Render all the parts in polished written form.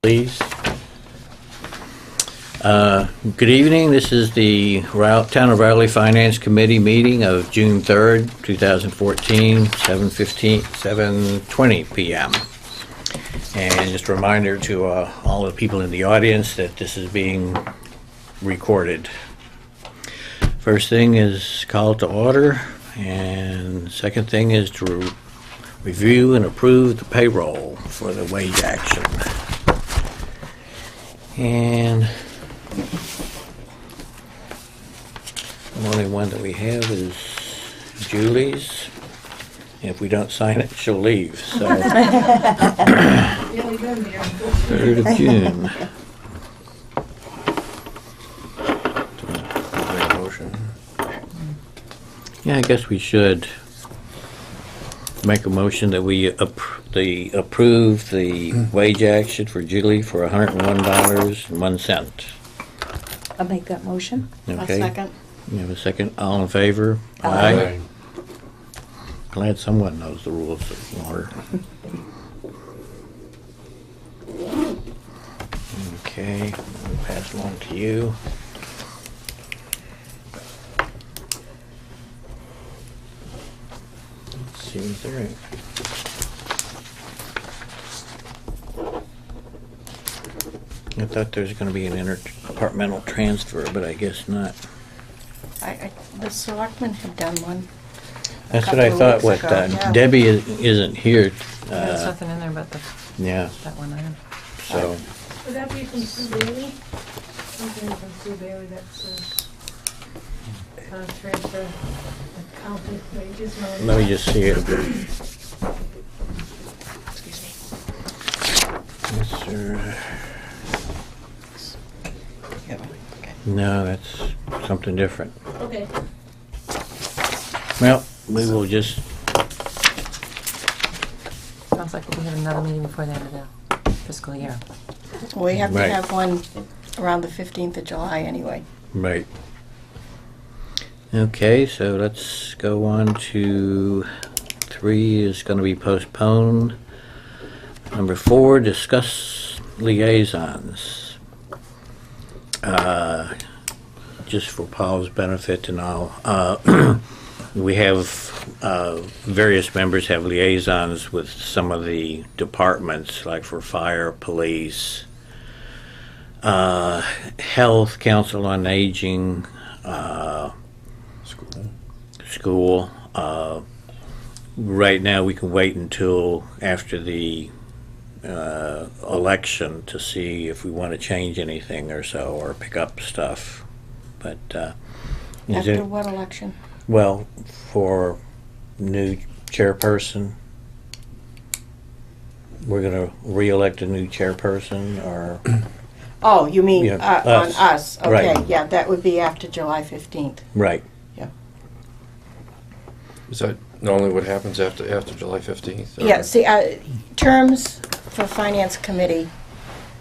please. Good evening. This is the Town of Rowley Finance Committee meeting of June 3rd, 2014, 7:20 p.m. And just a reminder to all the people in the audience that this is being recorded. First thing is call to order, and second thing is to review and approve the payroll for the wage action. And the only one that we have is Julie's. If we don't sign it, she'll leave. So 3rd of June. Yeah, I guess we should make a motion that we approve the wage action for Julie for $101.01. I'll make that motion. Okay. I'll second. You have a second? All in favor? Aye. Glad someone knows the rules of order. Okay, I'll pass along to you. Seems all right. I thought there was going to be an interdepartmental transfer, but I guess not. The selectmen have done one. That's what I couple thought. of What weeks ago, yeah. Debbie isn't here. There's nothing in there but Yeah. that one item. So Would that be from Sue Bailey? Something from Sue Bailey that says transfer accountant wages. let me just see it. Excuse me. Yes, sir. Okay. No, that's something different. Okay. Well, we will just. Sounds like we have another meeting before the end of the fiscal year. We have to Right. have one around the 15th of July anyway. Right. Okay, so let's go on to 3 is going to be postponed. Number 4, discuss liaisons. Just for Paul's benefit and all, we have various members have liaisons with some of the departments, like for fire, police, health, council on aging, school. Right now, we can wait until after the election to see if we want to change anything or so, or pick up stuff. But is After it, what election? well, for new chairperson, we're going to re-elect a new chairperson, or Oh, you mean Yeah, on us. us? Okay, Right. yeah, that would be after July 15th. right? Yeah. Is that normally what happens after July 15th? Yeah, see, terms for Finance Committee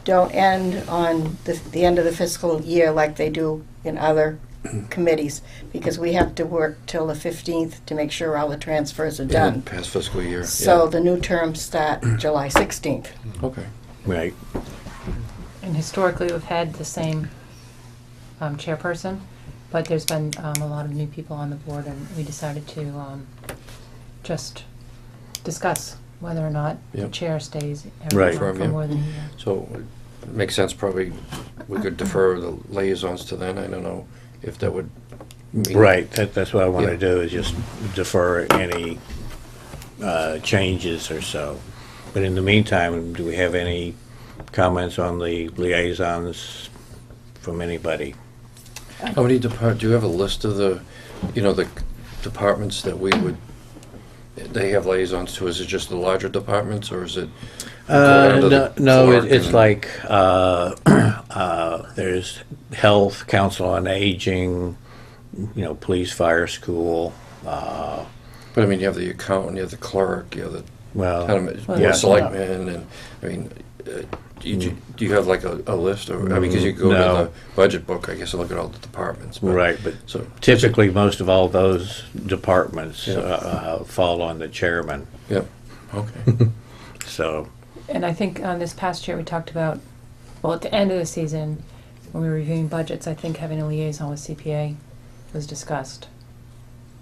don't end on the end of the fiscal year like they do in other committees, because we have to work till the 15th to make sure all the transfers are done. Past fiscal year. So yeah. the new terms start July 16th. Okay. Right. And historically, we've had the same chairperson, but there's been a lot of new people on the board, and we decided to just discuss whether or not the Yep. chair stays Right. for Yeah. more than a year. So it makes sense, probably we could defer the liaisons to then. I don't know if that would mean. Right, that's what I want to Yeah. do, is just defer any changes or so. But in the meantime, do we have any comments on the liaisons from anybody? How many do you have a list of the departments that they have liaisons to? Is it just the larger departments, or is it? It's like there's health, council on aging, police, fire, school. But I mean, you have the accountant, you have the clerk, you have the Well, town yeah. selectmen, and I mean, do you have like a list, or because you go No. to the budget book, I guess, and look at all the departments. But, Right, but so typically most of all those departments Yeah. fall on the chairman. Yep. Okay. So, And I think this past year we talked about well, at the end of the season, when we were reviewing budgets, I think having a liaison with CPA was discussed.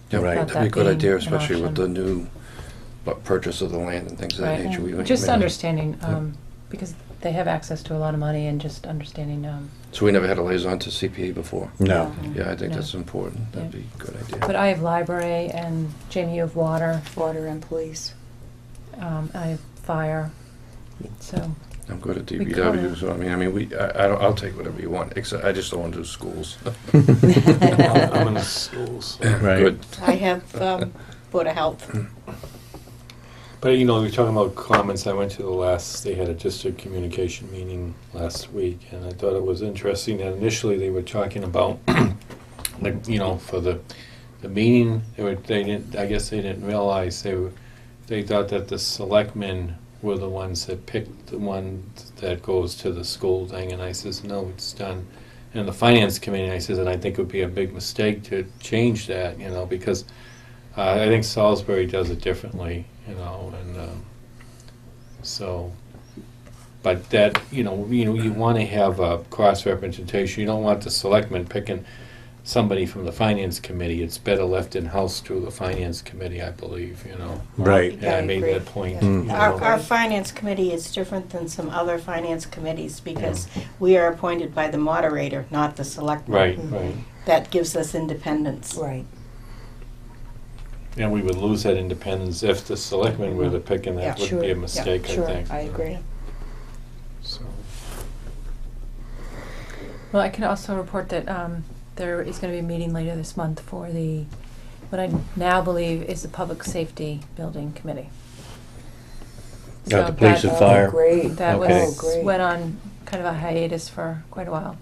Yeah, Right. that'd be a That good being idea, an especially with the option. new purchase of the land and things of that Right. nature. Just may- understanding, Yeah. because they have access to a lot of money, and just understanding, So we never had a liaison to CPA before? No. Yeah, I think No. that's important. That'd Yeah. be a good idea. but I have library, and Jamie, you have water, Water and police. I have fire, so, I'm good at We DPW, could. so I mean, I'll take whatever you want, except I just don't want to do schools. I'm in the schools. Right. Good. I have Board of Health. But, you know, we're talking about comments. I went to they had a district communication meeting last week, and I thought it was interesting that initially they were talking about, like, you know, for the meeting, I guess they didn't realize they thought that the selectmen were the ones that picked the one that goes to the school thing, and I says, no, it's done. And the finance committee, I says, and I think it would be a big mistake to change that, you know, because I think Salisbury does it differently, you know, and so, but that, you want to have a cross-representation. You don't want the selectmen picking somebody from the finance committee. It's better left in-house to the finance committee, I believe, you know. Right. And I made agree. that point. Yeah. you know. Our finance committee is different than some other finance committees because we are appointed by the moderator, not the selectman. Right, right. That gives us independence. Right. And we would lose that independence if the selectmen were the picking. That Yeah, would be a sure. mistake, I Sure, think. I agree. So, well, I can also report that, there is gonna be a meeting later this month for what I now believe is the Public Safety Building Committee. Got So the police that- and fire. Oh, great. That Okay. was, went on kind of a hiatus for quite a while.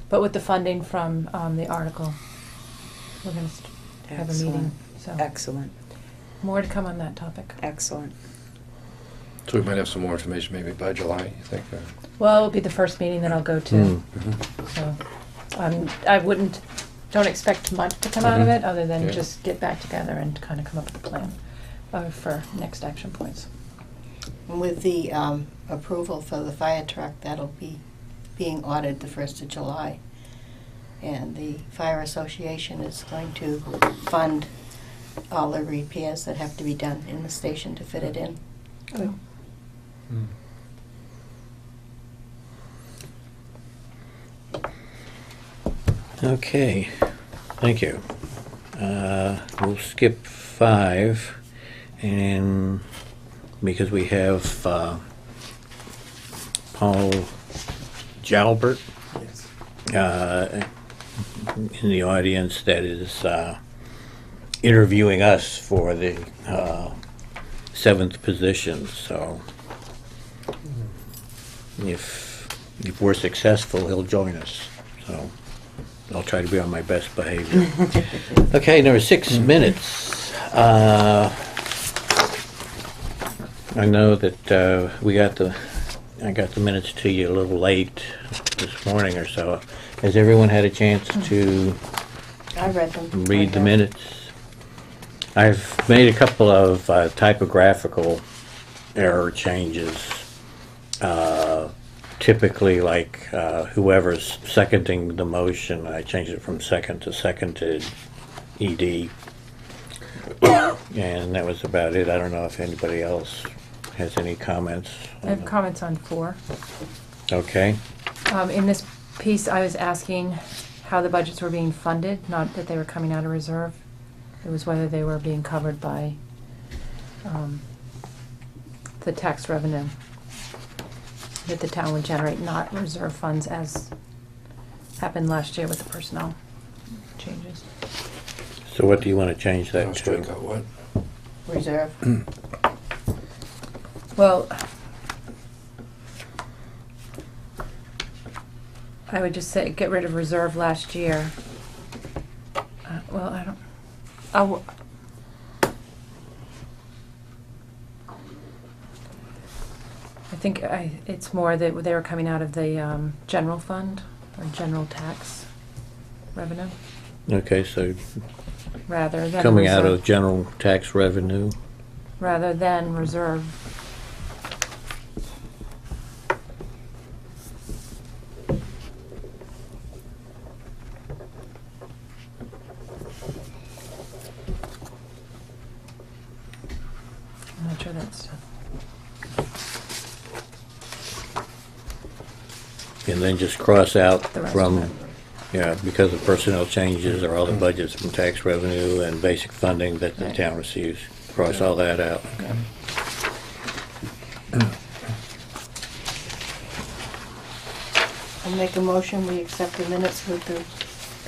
But with the funding from the article, we're going to have a meeting. So Excellent, more to come on that topic. excellent. So we might have some more information maybe by July, you think? Well, it'll be the first meeting that I'll go to. Mm. So don't expect much to come out of Mhm. it, other than Yeah. just get back together and kind of come up with a plan for next action points. And with the approval for the fire truck, that'll be being ordered the 1st of July. And the Fire Association is going to fund all the repairs that have to be done in the station to fit it in. Oh. mm. Okay, thank you. We'll skip 5, and because we have Paul Jalbert in the audience that is interviewing us for the 7th position, so if we're successful, he'll join us, so I'll try to be on my best behavior. Okay, number 6, minutes. I know that I got the minutes to you a little late this morning or so. Has everyone had a chance to I read them. read the minutes? I've made a couple of typographical error changes. Typically, like whoever's seconding the motion, I changed it from second to seconded ED. And that was about it. I don't know if anybody else has any comments. I have comments on 4. Okay. In this piece, I was asking how the budgets were being funded, not that they were coming out of reserve. It was whether they were being covered by the tax revenue that the town would generate, not reserve funds as happened last year with the personnel changes. So what do you want to change that I'll strike to? out what? Reserve. Well, I would just say, get rid of reserve last year. Well, I don't, I think it's more that they were coming out of the general fund or general tax revenue Okay, so rather than coming out reserve. of general tax revenue. Rather than reserve. And then just cross out The rest from, of it. yeah, because of personnel changes or all the budgets from tax revenue and basic funding that the Right. town receives. Cross all that out. I'll make a motion, we accept the minutes with the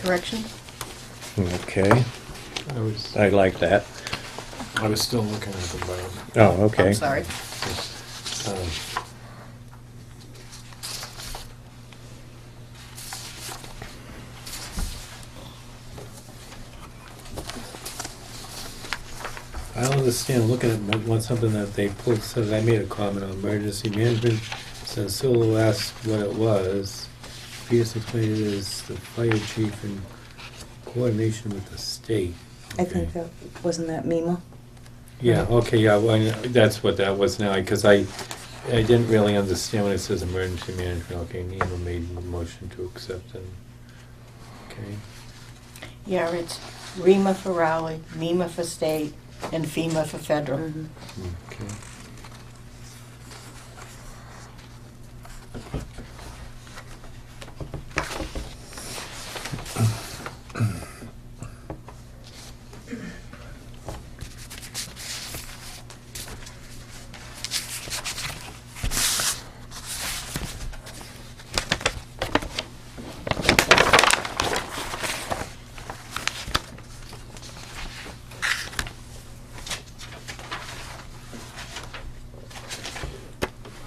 corrections. Okay, I like that. I was still looking at the bottom. Oh, okay. I'm sorry. Um, I don't understand, looking at something that they pulled, says I made a comment on emergency management, since Sue asked what it was. Peters explained it as the fire chief in coordination with the state. I think that, wasn't that MEMA? Yeah, okay, yeah, well, that's what that was now, because I didn't really understand when it says emergency management. Okay, Nima made the motion to accept and, okay. Yeah, it's REMA for Raleigh, MEMA for state, and FEMA for federal. Mhm. Okay.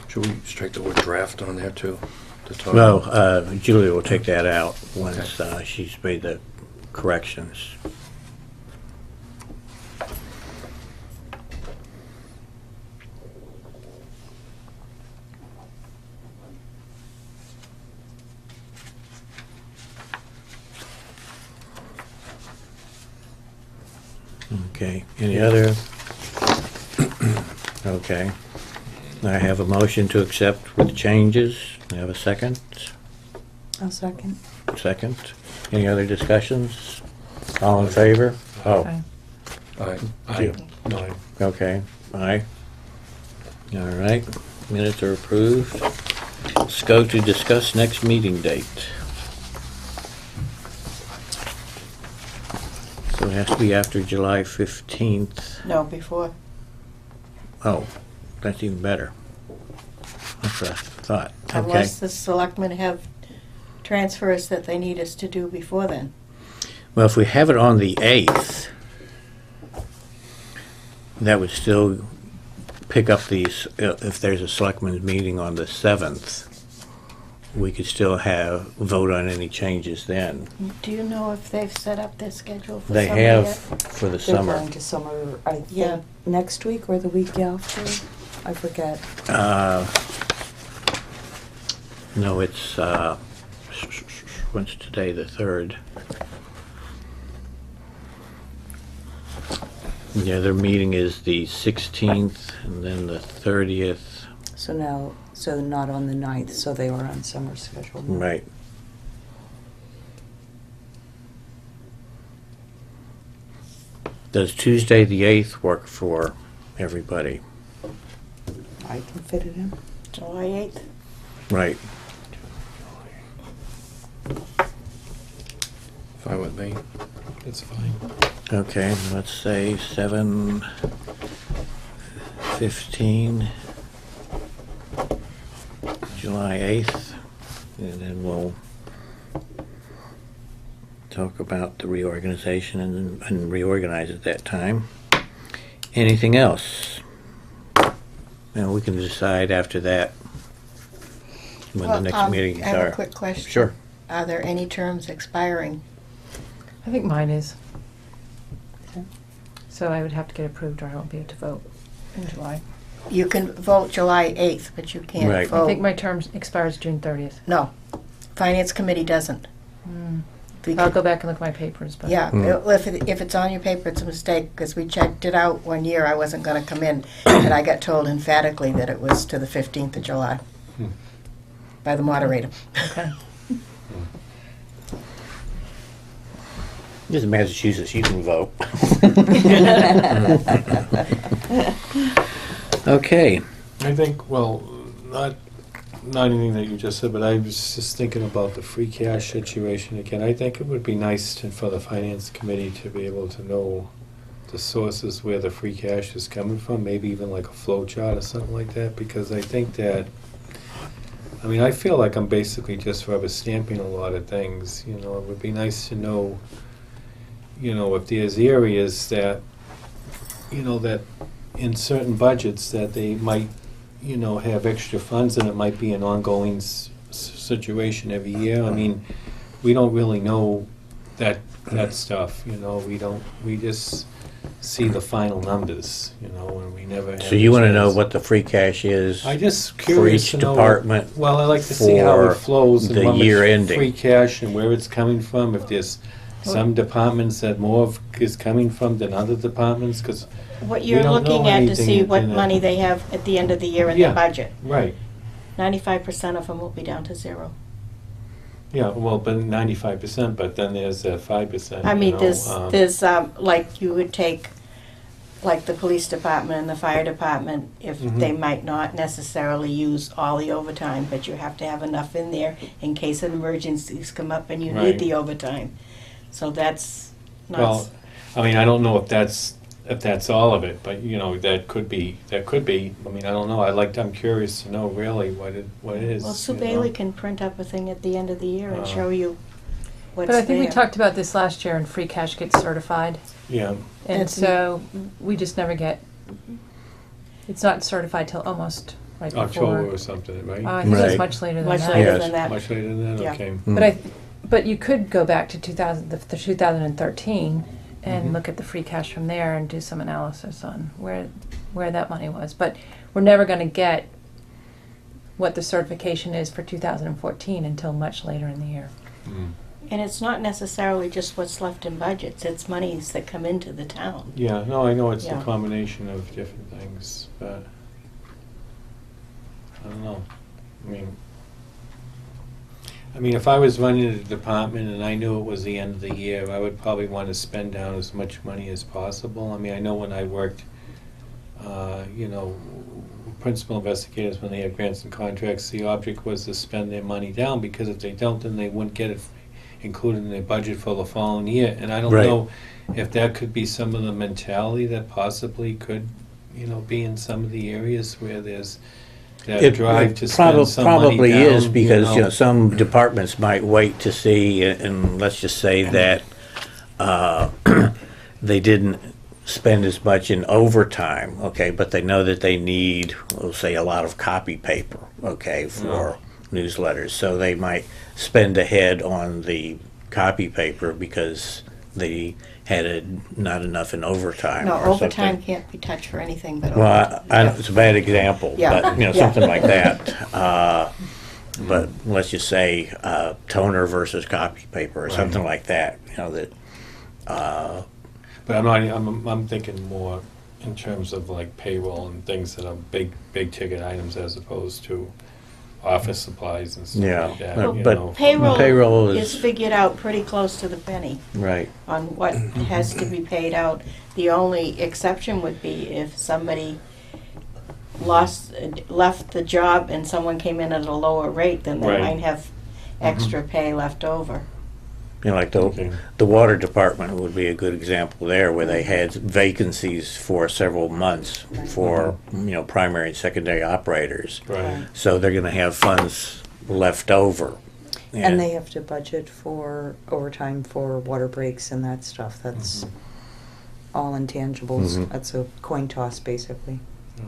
Should we strike the word draft on there too? to talk Well, about? Julia will take that out once she's made the corrections. Okay, any other? Okay. I have a motion to accept with changes. I have a second. I'll second. Second. Any other discussions? All in favor? Oh, Okay. Aye. Aye. No, okay. Aye. All right. Minutes are approved. Let's go to discuss next meeting date. So it has to be after July 15th. No, before. Oh, that's even better. That's what I thought. Okay. Unless the selectmen have transfers that they need us to do before then. Well, if we have it on the 8th, that would still pick up these, if there's a selectmen's meeting on the 7th, we could still vote on any changes then. Do you know if they've set up their schedule for They summer have yet? for the They're summer. going to summer, I Yeah. think, next week or the week after? I forget. No, it's, what's today, the 3rd? Yeah, their meeting is the 16th and then the 30th. So not on the 9th, so they were on summer schedule. now. Right. Does Tuesday, the 8th work for everybody? I can fit it in. July 8th? Right. Fine with me. that's fine. Okay, let's say 7/15, July 8th, and then we'll talk about the reorganization and reorganize at that time. Anything else? And we can decide after that when the Well, next meetings I have are. a quick question. Sure. Are there any terms expiring? I think mine is. Okay. So I would have to get approved or I won't be able to vote in July. You can vote July 8th, but you can't Right. vote. I think my term expires June 30th. No, Finance Committee doesn't. We I'll could- go back and look at my papers, but. Yeah, if it's on your paper, it's a mistake, because we checked it out one year, I wasn't gonna come in, and I got told emphatically that it was to the 15th of July by the moderator. Okay. This is Massachusetts, you can vote. Okay. I think, well, not not anything that you just said, but I was just thinking about the free cash situation again. I think it would be nice for the finance committee to be able to know the sources where the free cash is coming from, maybe even like a flow chart or something like that, because I think that, I mean, I feel like I'm basically just rubber stamping a lot of things, you know. It would be nice to know, you know, if there's areas that, you know, that in certain budgets that they might, you know, have extra funds, and it might be an ongoing situation every year. I mean, we don't really know that stuff, you know. We just see the final numbers, you know, and we never have So you a want to know chance. what the free cash is I just for curious each to know. department? Well, I like to see how for it flows and the how year much ending. free cash and where it's coming from. If there's some departments that is coming from than other departments, because What We you're don't know looking at to anything see what in that. money they have at the end of the year in Yeah. their budget. right, 95% of them will be down to zero. yeah, well, but 95%. But then there's that 5%. I mean, you know, there's like you would take, like the police department and the fire department, if Mhm. they might not necessarily use all the overtime, but you have to have enough in there in case an emergencies come up and you Right. need the overtime. So that's not. Well, I mean, I don't know if that's all of it, but you know, that could be. I mean, I don't know. I'm curious to know really what it is. Well, Sue you know. Bailey can print up a thing at the end of the year and Uh, show you what's But I think we there. talked about this last year, and free cash gets certified, Yeah. and That's- so we just never get. It's not certified till almost right October before. or something, right? I think Right. it's much later than Much that. later Yes. than that. Much later than that. Yeah. Okay. But but you could go back to 2013 and Mhm. look at the free cash from there and do some analysis on where that money was. But we're never going to get what the certification is for 2014 until much later in the year. Mm. And it's not necessarily just what's left in budgets, it's monies that come into the town. Yeah. No, I know it's Yeah. a combination of different things, but I don't know. I mean, if I was running a department and I knew it was the end of the year, I would probably want to spend down as much money as possible. I mean, I know when I worked, you know, principal investigators, when they had grants and contracts, the object was to spend their money down, because if they don't, then they wouldn't get it included in their budget for the following year. And I don't Right. know if that could be some of the mentality that possibly could, you know, be in some of the areas where there's that drive to spend some money probably down, is, because you know some departments might wait to see, and let's just say that they didn't spend as much in overtime, okay, but they know that they need, we'll say, a lot of copy paper, okay, for newsletters, so they might spend ahead on the copy paper because they had not enough in overtime. No, or overtime something. can't be touched for anything but Well, overtime. it's a bad example, Yeah. but, you know, Yeah. something like that. But let's just say toner versus copy paper or Right. something like that, you know, that, But I'm thinking more in terms of like payroll and things that are big ticket items, as opposed to office supplies and stuff Yeah, like that. but- you but know. Payroll is is- figured out pretty close to the penny right. on what has to be paid out. The only exception would be if somebody left the job and someone came in at a lower rate, then they Right. might have extra pay left over. You know, like Okay. the water department would be a good example there, where they had vacancies for several months for, you know, primary and secondary operators. Right. So they're gonna have funds left over. And they have to budget for overtime for water breaks and that stuff. That's all intangibles. Mhm. That's a coin toss, basically. Yeah.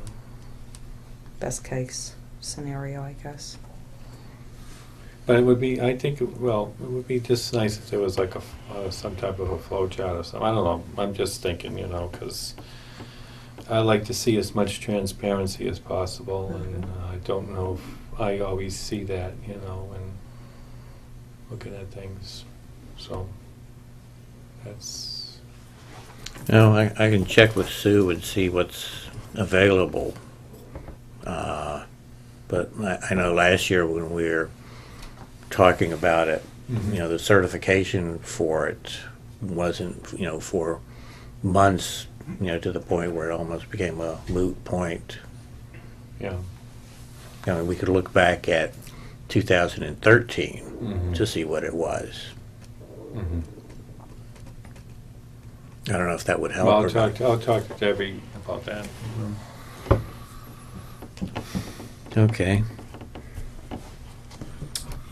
Best case scenario, I guess. But it would be, I think, it would be just nice if there was like some type of a flow chart or something. I don't know. I'm just thinking, you know, because I like to see as much transparency as possible, and I don't know if I always see that, you know, and looking at things. So that's. No, I can check with Sue and see what's available. But I know last year when we were talking about it, you know, the certification for it wasn't, you know, for months, you know, to the point where it almost became a moot point. Yeah. I mean, we could look back at 2013 Mhm. to see what it was. Mhm. I don't know if that would help. Well, or not. I'll talk to Debbie about that. Okay.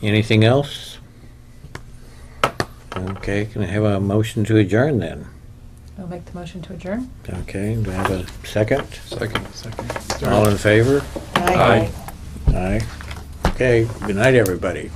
Anything else? Okay, can I have a motion to adjourn then? I'll make the motion to adjourn. Okay, do I have a second? Second. All in favor? Aye. Aye. Okay, good night, everybody.